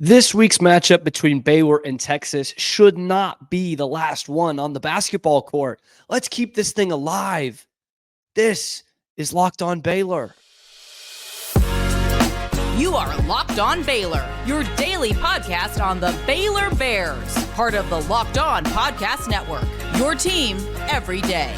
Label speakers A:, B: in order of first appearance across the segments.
A: This week's matchup between Baylor and Texas should not be the last one on the basketball court. Let's keep this thing alive. This is Locked On Baylor.
B: You are Locked On Baylor, your daily podcast on the Baylor Bears, part of the Locked On Podcast Network, your team every day.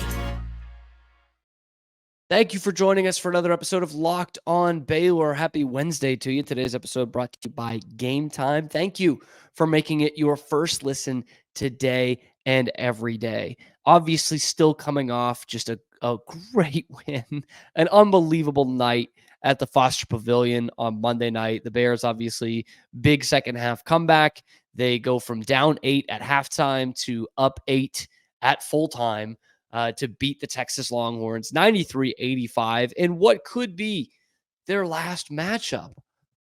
A: Thank you for joining us for another episode of Locked On Baylor. Happy Wednesday to you. Today's episode brought to you by GameTime. Thank you for making it your first listen today and every day. Obviously, still coming off just a great win, an unbelievable night at the Foster Pavilion on Monday night. The Bears, obviously, big second half comeback. They go from down 8 at halftime to up 8 at full time. To beat the Texas Longhorns 93-85 in what could be their last matchup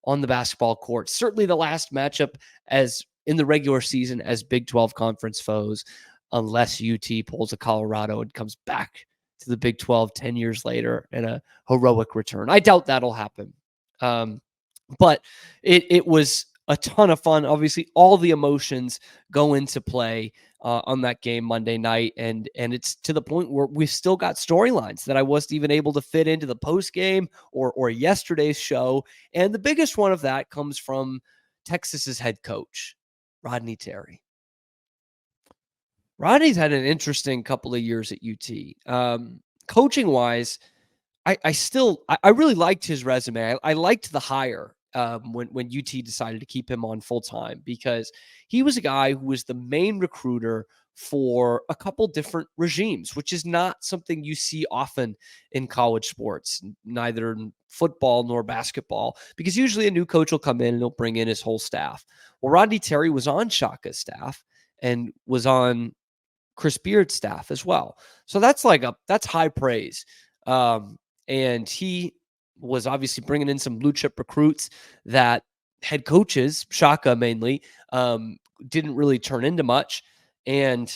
A: on the basketball court. Certainly the last matchup as in the regular season as Big 12 conference foes, unless UT pulls a Colorado and comes back to the Big 12 10 years later in a heroic return. I doubt that'll happen. But it was a ton of fun. Obviously, all the emotions go into play on that game Monday night. And it's to the point where we've still got storylines that I wasn't even able to fit into the post game or yesterday's show. And the biggest one of that comes from Texas's head coach, Rodney Terry. Rodney's had an interesting couple of years at UT. Coaching wise, I really liked his resume. I liked the hire when UT decided to keep him on full time, because he was a guy who was the main recruiter for a couple different regimes, which is not something you see often in college sports, neither in football nor basketball, because usually a new coach will come in and he'll bring in his whole staff. Well, Rodney Terry was on Shaka's staff and was on Chris Beard's staff as well. So that's high praise. And he was obviously bringing in some blue chip recruits that head coaches, Shaka mainly, didn't really turn into much. And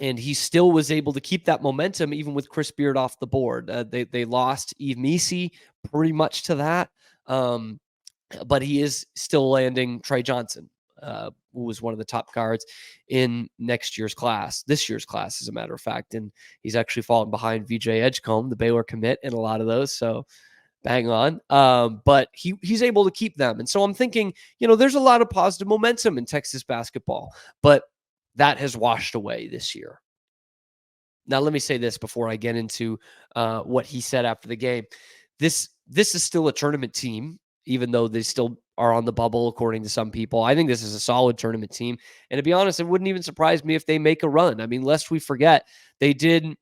A: he still was able to keep that momentum even with Chris Beard off the board. They lost Eve Messi pretty much to that. But he is still landing Trey Johnson, who was one of the top guards in this year's class, as a matter of fact. And he's actually fallen behind VJ Edgecombe, the Baylor commit, in a lot of those. So bang on. But he's able to keep them. And so I'm thinking, there's a lot of positive momentum in Texas basketball, but that has washed away this year. Now, let me say this before I get into what he said after the game. This is still a tournament team, even though they still are on the bubble, according to some people. I think this is a solid tournament team. And to be honest, it wouldn't even surprise me if they make a run. I mean, lest we forget, they did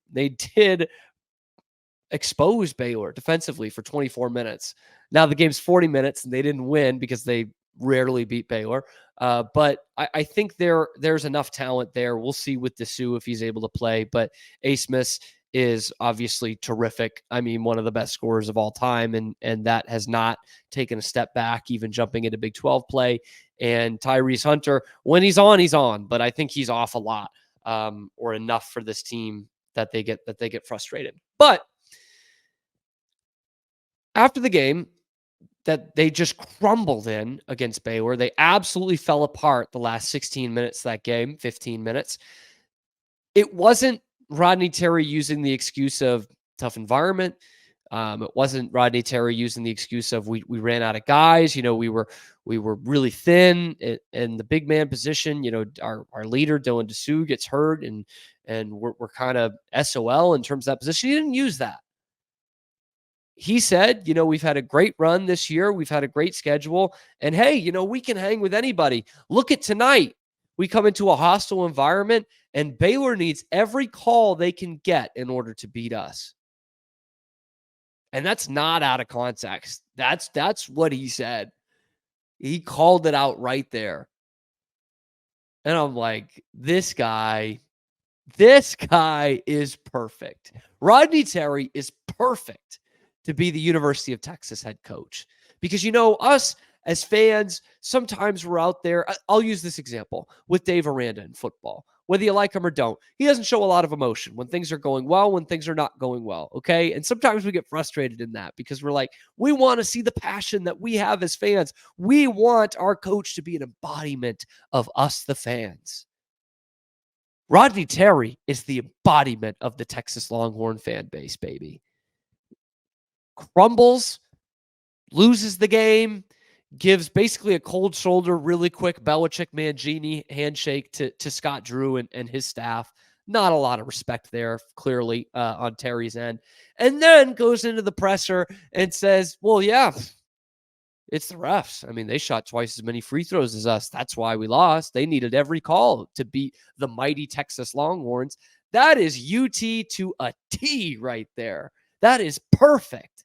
A: expose Baylor defensively for 24 minutes. Now the game's 40 minutes and they didn't win because they rarely beat Baylor. But I think there's enough talent there. We'll see with Dessou if he's able to play. But Asmus is obviously terrific. I mean, one of the best scorers of all time. And that has not taken a step back, even jumping into Big 12 play. And Tyrese Hunter, when he's on, he's on. But I think he's off a lot, or enough for this team that they get frustrated. But after the game that they just crumbled in against Baylor, they absolutely fell apart the last 16 minutes of that game, 15 minutes. It wasn't Rodney Terry using the excuse of tough environment. It wasn't Rodney Terry using the excuse of we ran out of guys. We were really thin in the big man position. Our leader Dylan Dessou gets hurt, and we're kind of SOL in terms of that position. He didn't use that. He said, we've had a great run this year. We've had a great schedule. And hey, we can hang with anybody. Look at tonight. We come into a hostile environment, and Baylor needs every call they can get in order to beat us. And that's not out of context. That's what he said. He called it out right there. And I'm like, this guy is perfect. Rodney Terry is perfect to be the University of Texas head coach. Because, us as fans, sometimes we're out there. I'll use this example with Dave Aranda in football. whether you like him or don't. He doesn't show a lot of emotion when things are going well, when things are not going well. Okay. And sometimes we get frustrated in that because we're like, we want to see the passion that we have as fans. We want our coach to be an embodiment of us, the fans. Rodney Terry is the embodiment of the Texas Longhorn fan base, baby. Crumbles, loses the game, gives basically a cold shoulder, really quick Belichick Mangini handshake to Scott Drew and his staff. Not a lot of respect there, clearly, on Terry's end. And then goes into the presser and says, well, yeah, it's the refs. I mean, they shot twice as many free throws as us. That's why we lost. They needed every call to beat the mighty Texas Longhorns. That is UT to a T right there. That is perfect.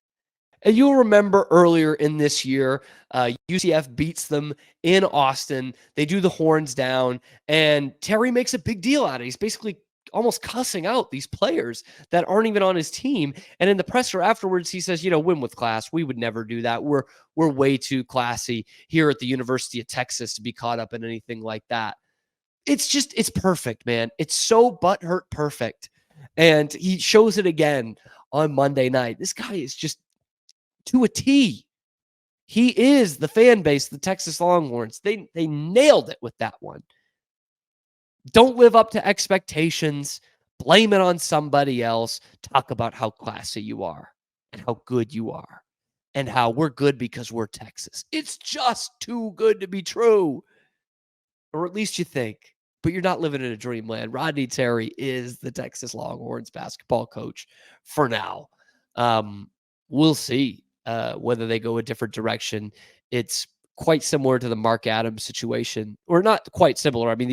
A: And you'll remember earlier in this year, UCF beats them in Austin. They do the horns down, and Terry makes a big deal out of it. He's basically almost cussing out these players that aren't even on his team. And in the presser afterwards, he says, win with class. We would never do that. We're way too classy here at the University of Texas to be caught up in anything like that. It's perfect, man. It's so butthurt perfect. And he shows it again on Monday night. This guy is just to a T. He is the fan base, the Texas Longhorns. They nailed it with that one. Don't live up to expectations. Blame it on somebody else. Talk about how classy you are and how good you are and how we're good because we're Texas. It's just too good to be true. Or at least you think. But you're not living in a dreamland. Rodney Terry is the Texas Longhorns basketball coach for now. We'll see whether they go a different direction. It's quite similar to the Mark Adams situation, or not quite similar. I mean,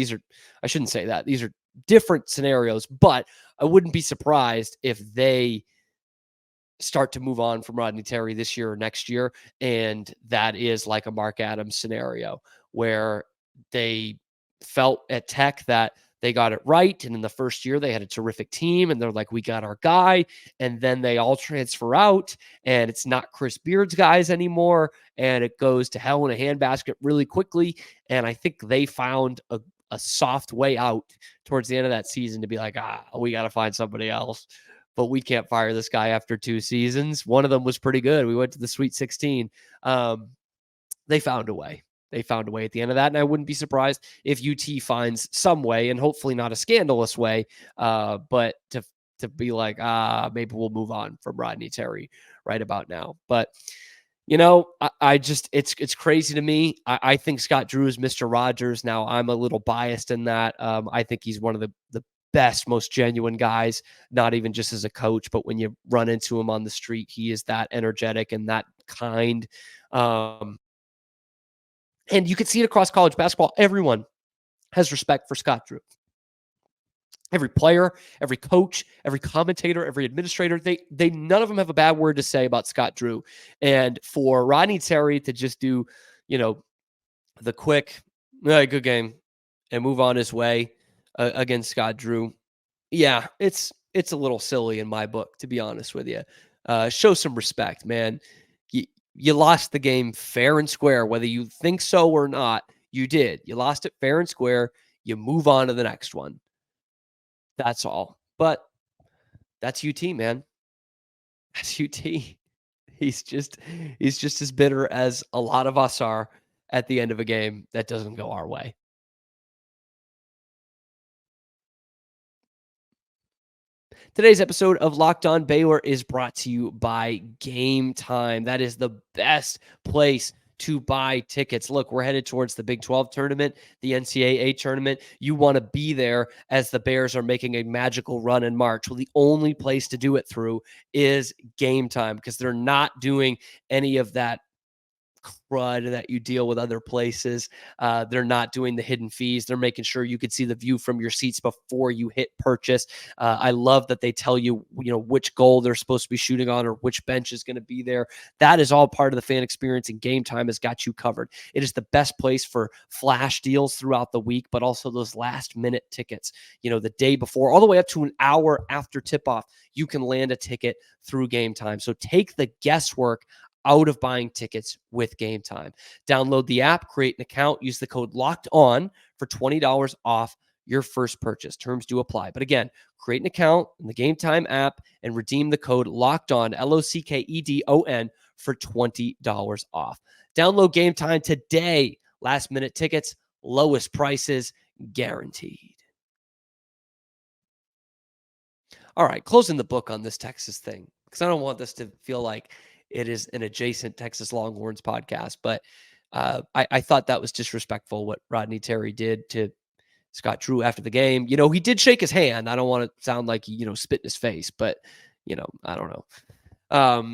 A: I shouldn't say that. These are different scenarios, but I wouldn't be surprised if they start to move on from Rodney Terry this year or next year. And that is like a Mark Adams scenario where they felt at Tech that they got it right. And in the first year, they had a terrific team and they're like, we got our guy. And then they all transfer out and it's not Chris Beard's guys anymore. And it goes to hell in a handbasket really quickly. And I think they found a soft way out towards the end of that season to be like, we got to find somebody else. But we can't fire this guy after 2 seasons. One of them was pretty good. We went to the Sweet 16. They found a way. They found a way at the end of that. And I wouldn't be surprised if UT finds some way, and hopefully not a scandalous way, but to be like, maybe we'll move on from Rodney Terry right about now. But, I just, it's crazy to me. I think Scott Drew is Mr. Rogers. Now, I'm a little biased in that. I think he's one of the best, most genuine guys, not even just as a coach, but when you run into him on the street, he is that energetic and that kind. And you can see it across college basketball. Everyone has respect for Scott Drew. Every player, every coach, every commentator, every administrator, they none of them have a bad word to say about Scott Drew. And for Rodney Terry to just do, the quick, good game and move on his way against Scott Drew. Yeah, it's a little silly in my book, to be honest with you. Show some respect, man. You lost the game fair and square, whether you think so or not. You did. You lost it fair and square. You move on to the next one. That's all. But that's UT, man. That's UT. He's just as bitter as a lot of us are at the end of a game that doesn't go our way. Today's episode of Locked On Baylor is brought to you by GameTime. That is the best place to buy tickets. Look, we're headed towards the Big 12 tournament, the NCAA tournament. You want to be there as the Bears are making a magical run in March. Well, the only place to do it through is GameTime because they're not doing any of that crud that you deal with other places. They're not doing the hidden fees. They're making sure you could see the view from your seats before you hit purchase. I love that they tell you, which goal they're supposed to be shooting on or which bench is going to be there. That is all part of the fan experience, and GameTime has got you covered. It is the best place for flash deals throughout the week, but also those last minute tickets, the day before, all the way up to an hour after tip off, you can land a ticket through GameTime. So take the guesswork out of buying tickets with GameTime. Download the app, create an account, use the code LOCKED ON for $20 off your first purchase. Terms do apply. But again, create an account in the GameTime app and redeem the code LOCKEDON, LOCKEDON, for $20 off. Download GameTime today. Last minute tickets, lowest prices guaranteed. All right, closing the book on this Texas thing, because I don't want this to feel like it is an adjacent Texas Longhorns podcast, but I thought that was disrespectful what Rodney Terry did to Scott Drew after the game. He did shake his hand. I don't want to sound like he, spit in his face, but, I don't know.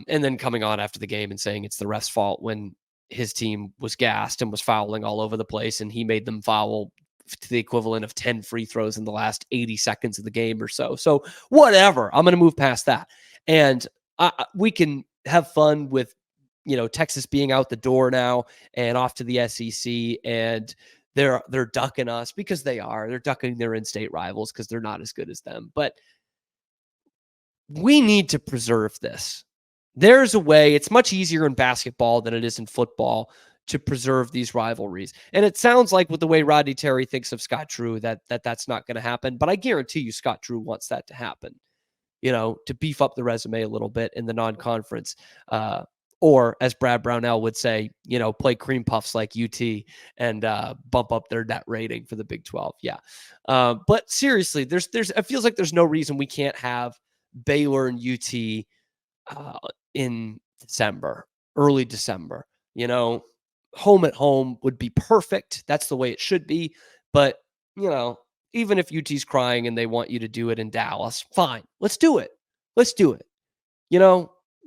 A: And then coming on after the game and saying it's the ref's fault when his team was gassed and was fouling all over the place, and he made them foul to the equivalent of 10 free throws in the last 80 seconds of the game or so. So whatever, I'm going to move past that. And we can have fun with, Texas being out the door now and off to the SEC, and they're ducking us because they're ducking their in-state rivals because they're not as good as them. But we need to preserve this. There's a way. It's much easier in basketball than it is in football to preserve these rivalries. And it sounds like with the way Rodney Terry thinks of Scott Drew that's not going to happen. But I guarantee you Scott Drew wants that to happen, to beef up the resume a little bit in the non-conference. Or as Brad Brownell would say, play cream puffs like UT and bump up their net rating for the Big 12. Yeah. But seriously, it feels like there's no reason we can't have Baylor and UT in December, early December. Home at home would be perfect. That's the way it should be. But, even if UT's crying and they want you to do it in Dallas, fine. Let's do it.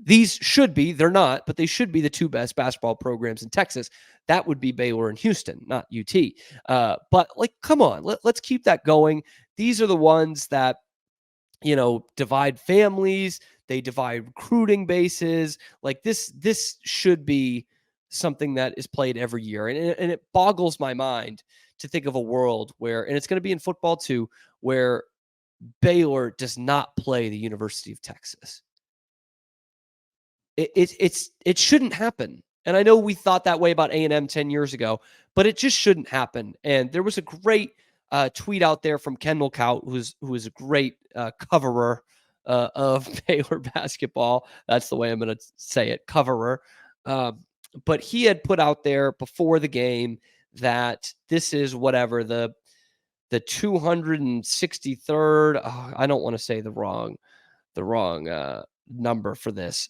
A: These should be, they're not, but they should be the two best basketball programs in Texas. That would be Baylor and Houston, not UT. But come on, let's keep that going. These are the ones that, divide families. They divide recruiting bases. This should be something that is played every year. And it boggles my mind to think of a world where, and it's going to be in football too, where Baylor does not play the University of Texas. It shouldn't happen. And I know we thought that way about A&M 10 years ago, but it just shouldn't happen. And there was a great tweet out there from Kendall Kaut, who is a great coverer of Baylor basketball. That's the way I'm going to say it, coverer. But he had put out there before the game that this is whatever the 263rd. I don't want to say the wrong number for this.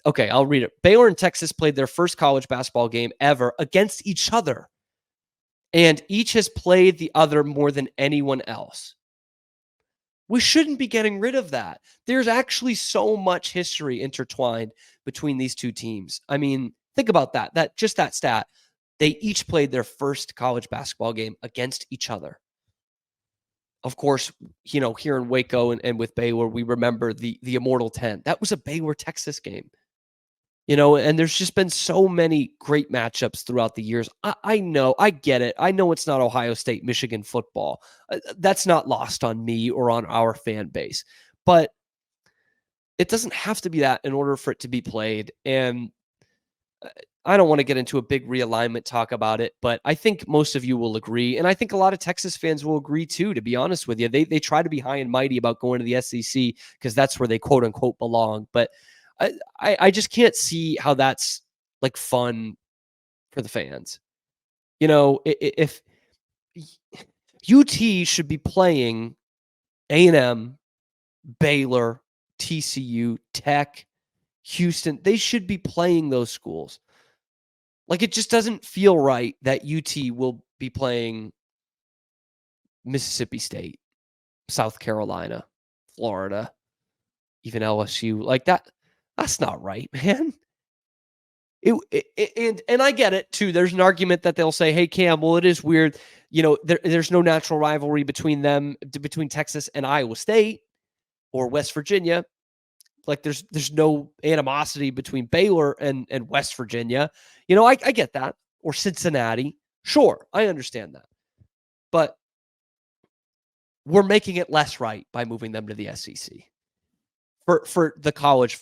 A: Okay, I'll read it. Baylor and Texas played their first college basketball game ever against each other, and each has played the other more than anyone else. We shouldn't be getting rid of that. There's actually so much history intertwined between these two teams. I mean, think about that. That stat. They each played their first college basketball game against each other. Of course, here in Waco and with Baylor, we remember the Immortal 10. That was a Baylor-Texas game. And there's just been so many great matchups throughout the years. I know, I get it. I know it's not Ohio State, Michigan football. That's not lost on me or on our fan base. But it doesn't have to be that in order for it to be played. And I don't want to get into a big realignment talk about it, but I think most of you will agree. And I think a lot of Texas fans will agree too, to be honest with you. They try to be high and mighty about going to the SEC because that's where they quote unquote belong. But I just can't see how that's fun for the fans. If UT should be playing A&M, Baylor, TCU, Tech, Houston, they should be playing those schools. It just doesn't feel right that UT will be playing Mississippi State, South Carolina, Florida, even LSU. That's not right, man. And I get it too. There's an argument that they'll say, "Hey, Cam, well, it is weird. There's no natural rivalry between Texas and Iowa State or West Virginia. There's no animosity between Baylor and West Virginia. I get that. Or Cincinnati. Sure, I understand that. But we're making it less right by moving them to the SEC for the college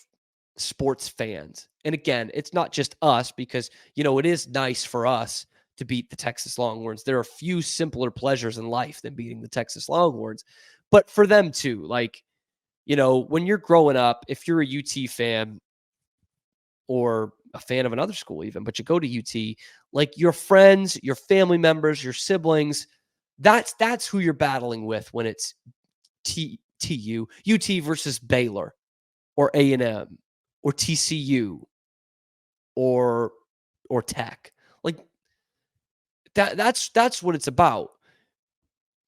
A: sports fans. And again, it's not just us because, it is nice for us to beat the Texas Longhorns. There are few simpler pleasures in life than beating the Texas Longhorns. But for them too, like, when you're growing up, if you're a UT fan or a fan of another school even, but you go to UT, like your friends, your family members, your siblings, that's who you're battling with when it's UT versus Baylor or A&M or TCU or Tech. Like that's what it's about.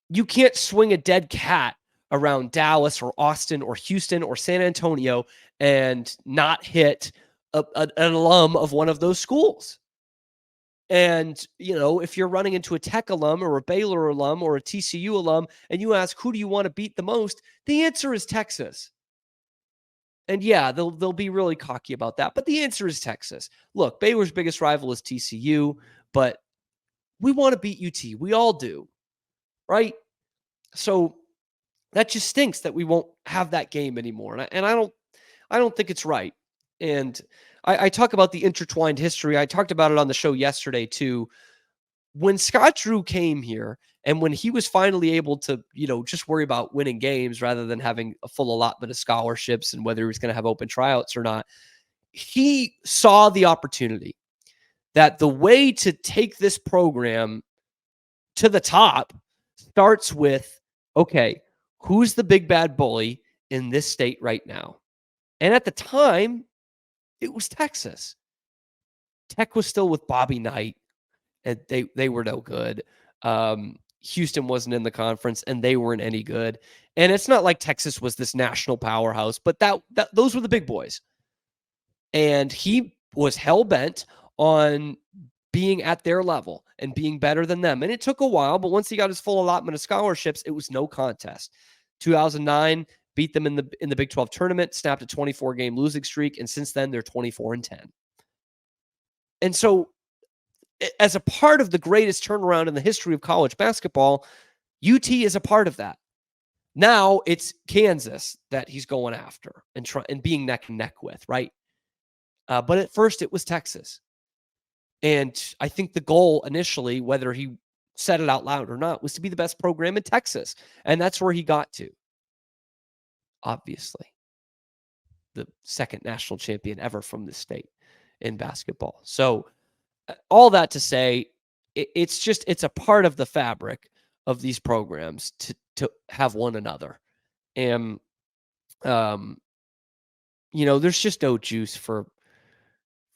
A: You can't swing a dead cat around Dallas or Austin or Houston or San Antonio and not hit an alum of one of those schools. And, if you're running into a Tech alum or a Baylor alum or a TCU alum and you ask, who do you want to beat the most? The answer is Texas. And yeah, they'll be really cocky about that. But the answer is Texas. Look, Baylor's biggest rival is TCU, but we want to beat UT. We all do. Right? So that just stinks that we won't have that game anymore. And I don't think it's right. And I talk about the intertwined history. I talked about it on the show yesterday too. When Scott Drew came here and when he was finally able to, just worry about winning games rather than having a full allotment of scholarships and whether he was going to have open tryouts or not, he saw the opportunity that the way to take this program to the top starts with, okay, who's the big bad bully in this state right now? And at the time, it was Texas. Tech was still with Bobby Knight, and they were no good. Houston wasn't in the conference, and they weren't any good. And it's not like Texas was this national powerhouse, but those were the big boys. And he was hell-bent on being at their level and being better than them. And it took a while, but once he got his full allotment of scholarships, it was no contest. 2009, beat them in the Big 12 tournament, snapped a 24-game losing streak, and since then they're 24-10. And so, as a part of the greatest turnaround in the history of college basketball, UT is a part of that. Now it's Kansas that he's going after and being neck and neck with, right? But at first it was Texas. And I think the goal initially, whether he said it out loud or not, was to be the best program in Texas. And that's where he got to. Obviously, the second national champion ever from the state in basketball. So all that to say, it's a part of the fabric of these programs to have one another. And, there's just no juice for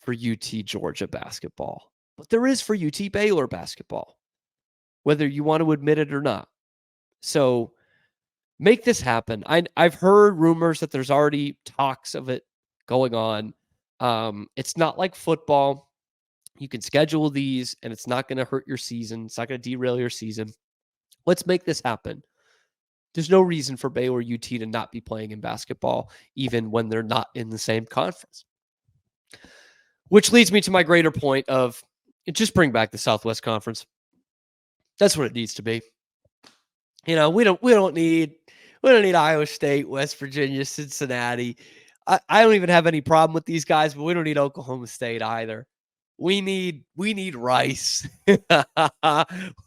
A: UT Georgia basketball, but there is for UT Baylor basketball, whether you want to admit it or not. So make this happen. I've heard rumors that there's already talks of it going on. It's not like football. You can schedule these and it's not going to hurt your season. It's not going to derail your season. Let's make this happen. There's no reason for Baylor UT to not be playing in basketball, even when they're not in the same conference. Which leads me to my greater point of just bring back the Southwest Conference. That's what it needs to be. We don't need Iowa State, West Virginia, Cincinnati. I don't even have any problem with these guys, but we don't need Oklahoma State either. We need Rice.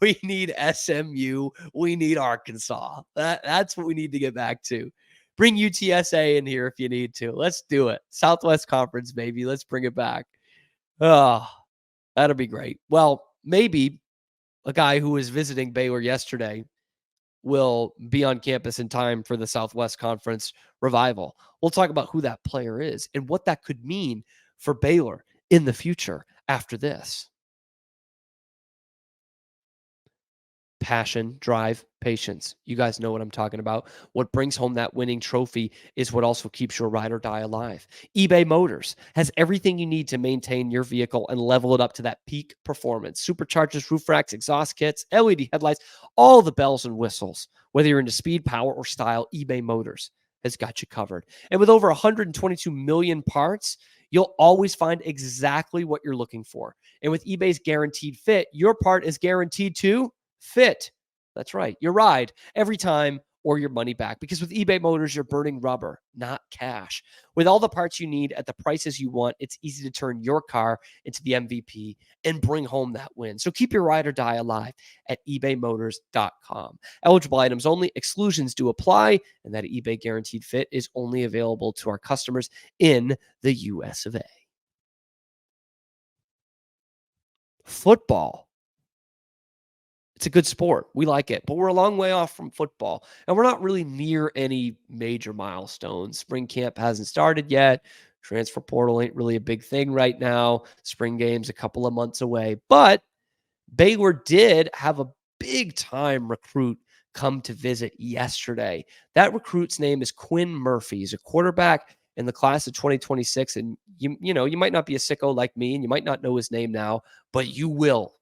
A: We need SMU. We need Arkansas. That's what we need to get back to. Bring UTSA in here if you need to. Let's do it. Southwest Conference, baby. Let's bring it back. Oh, that'll be great. Well, maybe a guy who was visiting Baylor yesterday will be on campus in time for the Southwest Conference revival. We'll talk about who that player is and what that could mean for Baylor in the future after this. Passion, drive, patience. You guys know what I'm talking about. What brings home that winning trophy is what also keeps your ride or die alive. eBay Motors has everything you need to maintain your vehicle and level it up to that peak performance. Superchargers, roof racks, exhaust kits, LED headlights, all the bells and whistles. Whether you're into speed, power, or style, eBay Motors has got you covered. And with over 122 million parts, you'll always find exactly what you're looking for. And with eBay's Guaranteed Fit, your part is guaranteed to fit. That's right. Your ride every time or your money back. Because with eBay Motors, you're burning rubber, not cash. With all the parts you need at the prices you want, it's easy to turn your car into the MVP and bring home that win. So keep your ride or die alive at ebaymotors.com. Eligible items only, exclusions do apply, and that eBay guaranteed fit is only available to our customers in the US of A. Football. It's a good sport. We like it, but we're a long way off from football, and we're not really near any major milestones. Spring camp hasn't started yet. Transfer portal ain't really a big thing right now. Spring game's a couple of months away, but Baylor did have a big time recruit come to visit yesterday. That recruit's name is Quinn Murphy. He's a quarterback in the class of 2026, and you might not be a sicko like me, and you might not know his name now, but you will.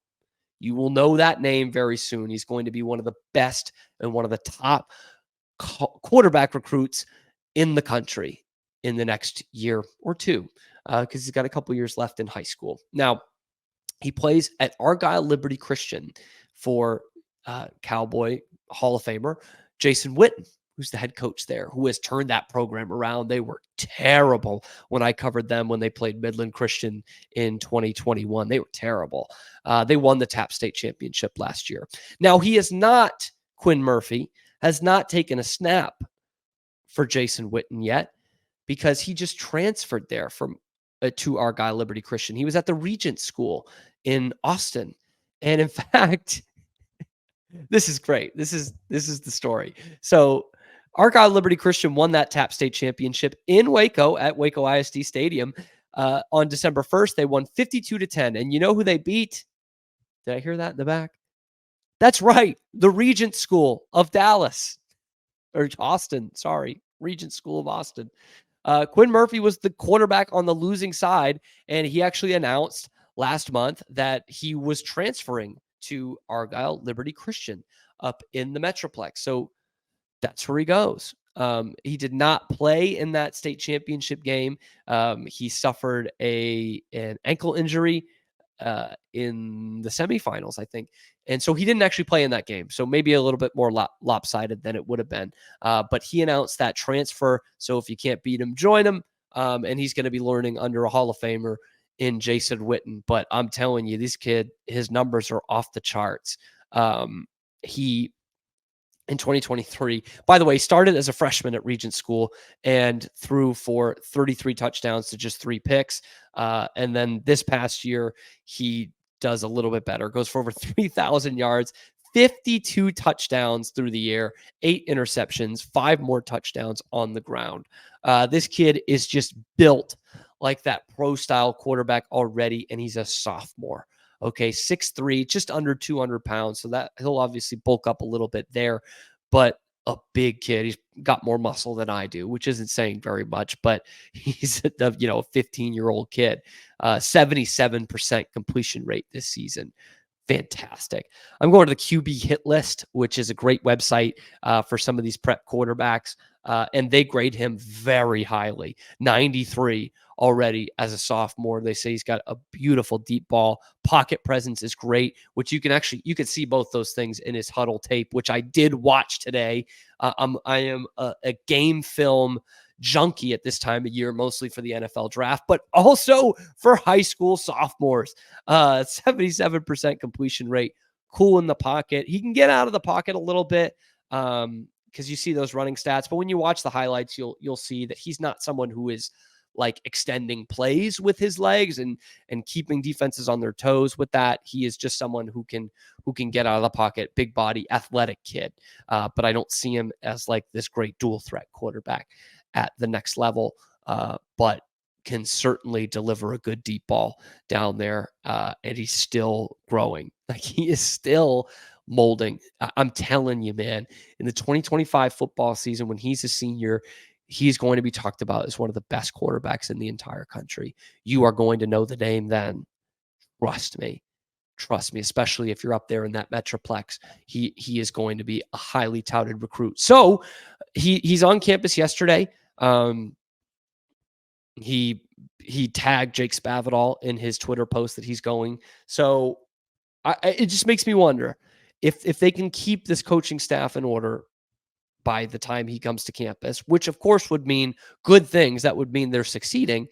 A: You will know that name very soon. He's going to be one of the best and one of the top quarterback recruits in the country in the next year or two, because he's got a couple years left in high school. Now, he plays at Argyle Liberty Christian for Cowboy Hall of Famer Jason Witten, who's the head coach there, who has turned that program around. They were terrible when I covered them when they played Midland Christian in 2021. They were terrible. They won the TAP State Championship last year. Now, Quinn Murphy has not taken a snap for Jason Witten yet because he just transferred there from to Argyle Liberty Christian. He was at the Regent School in Austin. And in fact, this is great. This is the story. So Argyle Liberty Christian won that TAP State Championship in Waco at Waco ISD Stadium on December 1st. They won 52-10. And you know who they beat? Did I hear that in the back? That's right. The Regent School of Dallas. Or Austin. Sorry. Regent School of Austin. Quinn Murphy was the quarterback on the losing side, and he actually announced last month that he was transferring to Argyle Liberty Christian up in the Metroplex. So that's where he goes. He did not play in that state championship game. He suffered an ankle injury in the semifinals, I think. And so he didn't actually play in that game. So maybe a little bit more lopsided than it would have been. But he announced that transfer. So if you can't beat him, join him. And he's going to be learning under a Hall of Famer in Jason Witten. But I'm telling you, this kid, his numbers are off the charts. He, in 2023, by the way, started as a freshman at Regent School and threw for 33 touchdowns to just 3 picks. And then this past year, he does a little bit better, goes for over 3,000 yards, 52 touchdowns through the air, 8 interceptions, 5 more touchdowns on the ground. This kid is just built like that pro-style quarterback already, and he's a sophomore. Okay, 6'3", just under 200 pounds. So that he'll obviously bulk up a little bit there, but a big kid. He's got more muscle than I do, which isn't saying very much, but he's a 15-year-old kid. 77% completion rate this season. Fantastic. I'm going to the QB hit list, which is a great website for some of these prep quarterbacks. And they grade him very highly, 93 already as a sophomore. They say he's got a beautiful deep ball. Pocket presence is great, which you can see both those things in his huddle tape, which I did watch today. I am a game film junkie at this time of year, mostly for the NFL draft, but also for high school sophomores. 77% completion rate, cool in the pocket. He can get out of the pocket a little bit because you see those running stats, but when you watch the highlights, you'll see that he's not someone who is like extending plays with his legs and keeping defenses on their toes with that. He is just someone who can get out of the pocket, big body, athletic kid. But I don't see him as like this great dual threat quarterback at the next level, but can certainly deliver a good deep ball down there. And he's still growing. Like he is still molding. I'm telling you, man, in the 2025 football season, when he's a senior, he's going to be talked about as one of the best quarterbacks in the entire country. You are going to know the name then. Trust me, especially if you're up there in that Metroplex. He is going to be a highly touted recruit. So he's on campus yesterday. He tagged Jake Spavital in his Twitter post that he's going. So it just makes me wonder if they can keep this coaching staff in order by the time he comes to campus, which of course would mean good things. That would mean they're succeeding.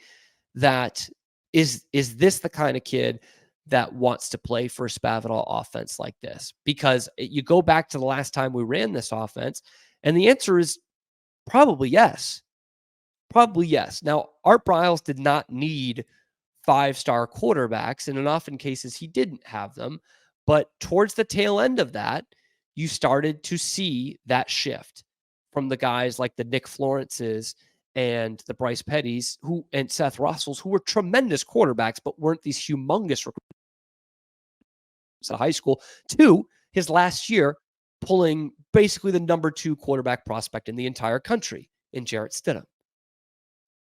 A: That is this the kind of kid that wants to play for a Spavital offense like this? Because you go back to the last time we ran this offense, and the answer is probably yes. Probably yes. Now, Art Briles did not need 5-star quarterbacks, and in often cases he didn't have them. But towards the tail end of that, you started to see that shift from the guys like the Nick Florences and the Bryce Pettys and Seth Russells, who were tremendous quarterbacks, but weren't these humongous recruits at high school, to his last year pulling basically the number 2 quarterback prospect in the entire country in Jarrett Stidham.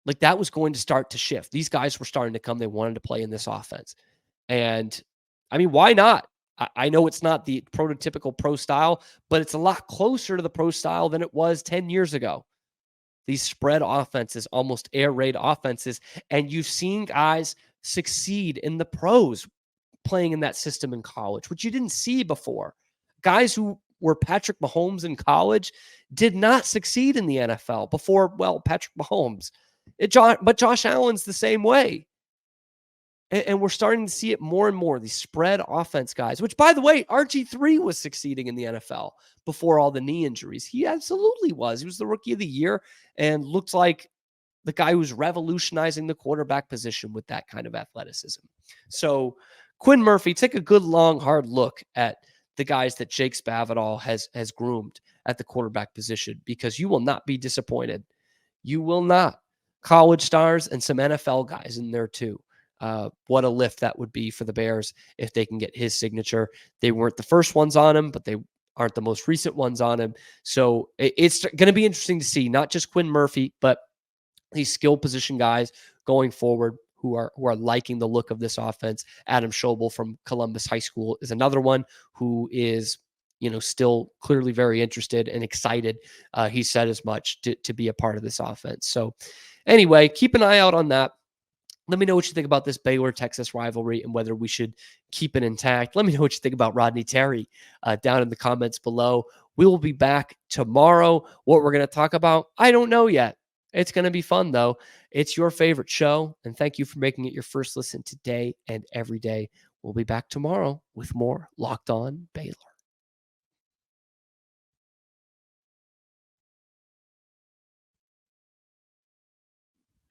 A: Like, that was going to start to shift. These guys were starting to come. They wanted to play in this offense. And I mean, why not? I know it's not the prototypical pro style, but it's a lot closer to the pro style than it was 10 years ago. These spread offenses, almost air raid offenses. And you've seen guys succeed in the pros playing in that system in college, which you didn't see before. Guys who were Patrick Mahomes in college did not succeed in the NFL before, well, Patrick Mahomes. But Josh Allen's the same way. And we're starting to see it more and more, these spread offense guys, which, by the way, RG3 was succeeding in the NFL before all the knee injuries. He absolutely was. He was the rookie of the year and looked like the guy who's revolutionizing the quarterback position with that kind of athleticism. So Quinn Murphy, take a good, long, hard look at the guys that Jake Spavital has groomed at the quarterback position, because you will not be disappointed. You will not. College stars and some NFL guys in there too. What a lift that would be for the Bears if they can get his signature. They weren't the first ones on him, but they aren't the most recent ones on him. So it's going to be interesting to see not just Quinn Murphy, but these skill position guys going forward who are liking the look of this offense. Adam Schobel from Columbus High School is another one who is, still clearly very interested and excited. He said as much to be a part of this offense. So anyway, keep an eye out on that. Let me know what you think about this Baylor-Texas rivalry and whether we should keep it intact. Let me know what you think about Rodney Terry down in the comments below. We will be back tomorrow. What we're going to talk about, I don't know yet. It's going to be fun, though. It's your favorite show, and thank you for making it your first listen today and every day. We'll be back tomorrow with more Locked On Baylor.